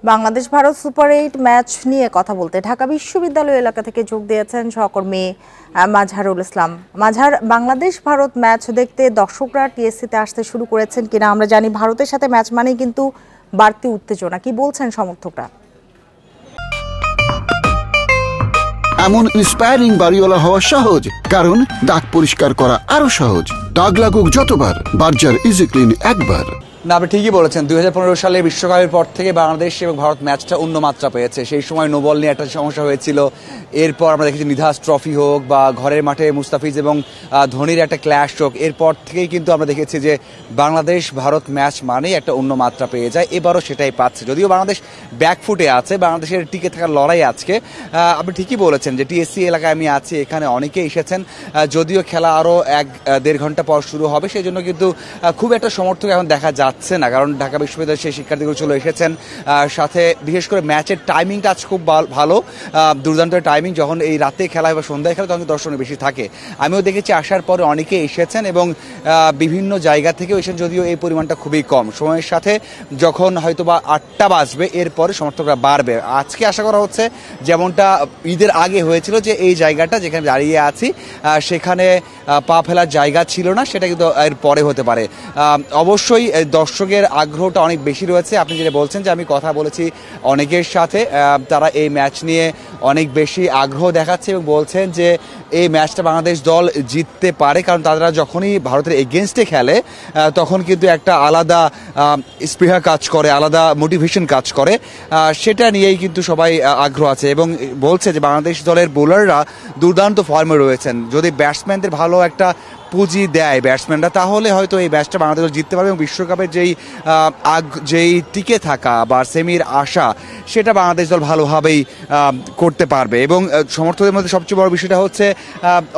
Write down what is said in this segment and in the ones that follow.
Bangladesh Bharat super 8 match নিয়ে কথা বলতে ঢাকা বিশ্ববিদ্যালয় এলাকা থেকে যোগ দিয়েছেন সহকর্মী মাজহারুল ইসলাম। মাজহার, বাংলাদেশ ভারত ম্যাচ দেখতে দর্শকরা টিএসসিতে আসতে শুরু করেছেন কিনা? আমরা জানি ভারতের সাথে ম্যাচ মানেই কিন্তু বাড়তি উত্তেজনা। কি বলছেন সমর্থকরা? এমন ইন্সপায়ারিং বাড়িওয়ালা হওয়া সহজ, কারণ দাগ পরিষ্কার করা আরো সহজ। দাগ লাগুক যতবার, বার্জার ইজি ক্লিন একবার। না, আপনি ঠিকই বলেছেন। 2015 সালে বিশ্বকাপের পর থেকে বাংলাদেশ এবং ভারত ম্যাচটা অন্য মাত্রা পেয়েছে। সেই সময় নো বল নিয়ে একটা সমস্যা হয়েছিল। এরপর আমরা দেখেছি নিধাস ট্রফি হোক বা ঘরের মাঠে মুস্তাফিজ এবং ধোনির একটা ক্ল্যাশ হোক, এরপর থেকেই কিন্তু আমরা দেখেছি যে বাংলাদেশ ভারত ম্যাচ মানেই একটা অন্য মাত্রা পেয়ে যায়। এবারও সেটাই পাচ্ছে। যদিও বাংলাদেশ ব্যাকফুটে আছে, বাংলাদেশের টিকে থাকার লড়াই আজকে। আপনি ঠিকই বলেছেন যে টিএসসি এলাকায় আমি আছি, এখানে অনেকেই এসেছেন। যদিও খেলা আরও 1-1.5 ঘন্টা পর শুরু হবে, সেই জন্য কিন্তু খুব একটা সমর্থক এখন দেখা যাচ্ছে না, কারণ ঢাকা বিশ্ববিদ্যালয়ের সেই শিক্ষার্থীগুলো চলে এসেছেন। সাথে বিশেষ করে ম্যাচের টাইমিংটা আজ খুব ভালো, দুর্দান্ত টাইমিং। যখন এই রাতে খেলা বা সন্ধ্যায় খেলা তখন দর্শক বেশি থাকে। আমিও দেখেছি আসার পরে অনেকে এসেছেন এবং বিভিন্ন জায়গা থেকেও এসেছেন, যদিও এই পরিমাণটা খুবই কম। সময়ের সাথে যখন হয়তো বা 8টা বাজবে এরপরে সমর্থকরা বাড়বে। আজকে আশা করা হচ্ছে যেমনটা ঈদের আগে হয়েছিল, যে এই জায়গাটা যেখানে দাঁড়িয়ে আছি সেখানে পা ফেলার জায়গা ছিল না, সেটা কিন্তু এর পরে হতে পারে। অবশ্যই দর্শকের আগ্রহটা অনেক বেশি রয়েছে। আপনি যেটা বলছেন যে আমি কথা বলেছি অনেকের সাথে, তারা এই ম্যাচ নিয়ে অনেক বেশি আগ্রহ দেখাচ্ছে এবং বলছেন যে এই ম্যাচটা বাংলাদেশ দল জিততে পারে, কারণ তারা যখনই ভারতের এগেনস্টে খেলে তখন কিন্তু একটা আলাদা স্পৃহা কাজ করে, আলাদা মোটিভেশন কাজ করে। সেটা নিয়েই কিন্তু সবাই আগ্রহ আছে এবং বলছে যে বাংলাদেশ দলের বোলাররা দুর্দান্ত ফর্মে রয়েছেন। যদি ব্যাটসম্যানদের ভালো একটা পুঁজি দেয় ব্যাটসম্যানরা, তাহলে হয়তো এই ম্যাচটা বাংলাদেশ জিততে পারবে এবং বিশ্বকাপের যেই টিকে থাকা বা সেমির আশা, সেটা বাংলাদেশ দল ভালোভাবেই করতে পারবে। এবং সমর্থকদের মধ্যে সবচেয়ে বড় বিষয়টা হচ্ছে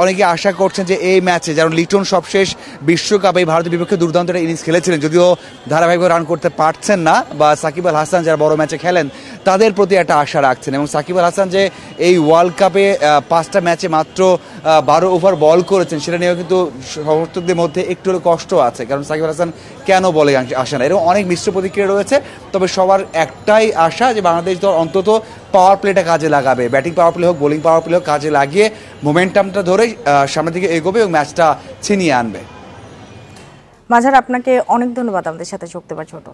অনেকে আশা করছেন যে এই ম্যাচে, যেমন লিটন সবশেষ বিশ্বকাপে ভারতের বিপক্ষে দুর্দান্ত একটা ইনিংস খেলেছিলেন, যদিও ধারাবাহিকভাবে রান করতে পারছেন না, বা সাকিব আল হাসান যারা বড় ম্যাচে খেলেন তাদের প্রতি একটা আশা রাখছেন। এবং সাকিব আল হাসান যে এই ওয়ার্ল্ড কাপে 5টা ম্যাচে মাত্র 12 ওভার বল করেছেন, সেটা নিয়েও কিন্তু সমর্থকদের মধ্যে একটু হলে কষ্ট আছে, কারণ সাকিব আল হাসান কেন বলে আসে না। এরকম অনেক মিশ্র প্রতিক্রিয়া রয়েছে। তবে সবার একটাই আশা যে বাংলাদেশ দল অন্তত পাওয়ার প্লেটা কাজে লাগাবে, ব্যাটিং পাওয়ার প্লে হোক বোলিং পাওয়ার প্লে হোক, কাজে লাগিয়ে মোমেন্টামটা ধরে সামনের দিকে এগোবে এবং ম্যাচটা ছিনিয়ে আনবে। মাজহার, আপনাকে অনেক ধন্যবাদ আমাদের সাথে যোগ দেওয়ার জন্য।